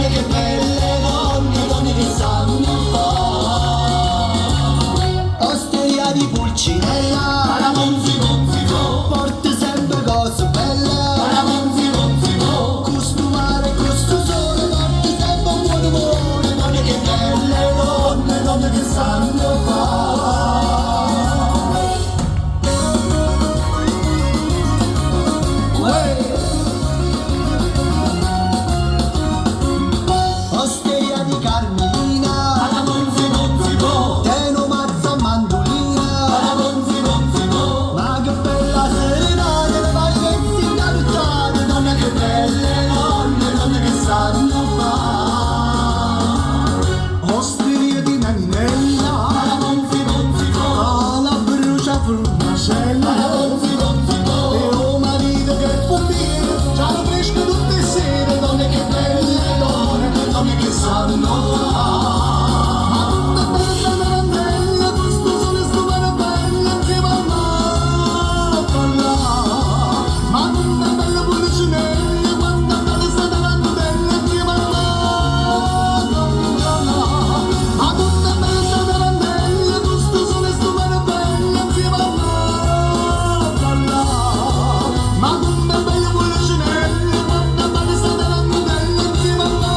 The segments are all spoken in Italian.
donne che belle, donne che sanno fare. Osteria di Pulcinella, Paramonzi, porta sempre cose belle. Paramonzi, costumare, costusone, porta sempre un buon umore. Donne che belle, donne che sanno fare. Osteria di Carmelina, Teno Mazza Mandolina, ma che bella serenata, le pagliette incapucciate, donne che belle, donne che sanno fare. Osteria di Naninella, alla brucia Formacella, e un marito che è pompiere, già lo fresco tutte le sere, donne che belle, donne che sanno fare. Ma tutta bella tarantella, questo sole stupendo bella insieme al mare. Ma tutta bella policinella, quanta bella sta tarantella insieme al mare. Ma tutta bella sta tarantella, questo sole stupendo bella insieme al mare. Ma tutta bella policinella, quanta bella sta tarantella insieme al mare.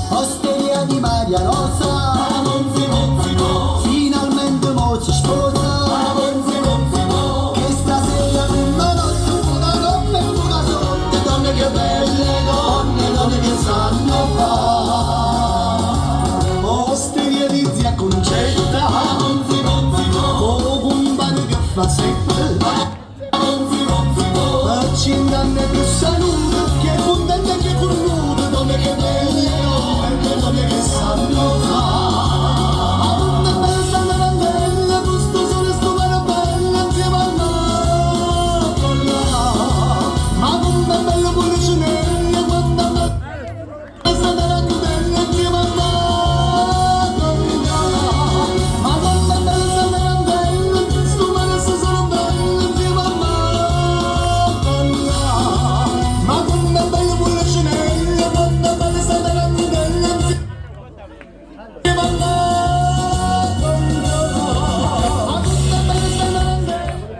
Osteria di Maria Rosa, finalmente mo si sposa, che stasera prima notte fuga come fuga sotto, donne che belle, donne che sanno fare. Osteria di zia Concetta, con compagni che fa sette, 50 anni più salute, che contenta e che cornuta, donne che belle, donne che sanno fare. Ma tutta bella sta tarantella, questo sole stupendo bella insieme al mare. Ma tutta bella policinella, quanta bella sta tarantella insieme al mare. Ma tutta bella sta tarantella, stupenda sta solo bella insieme al mare. Ma tutta bella policinella, quanta bella sta tarantella insieme al mare.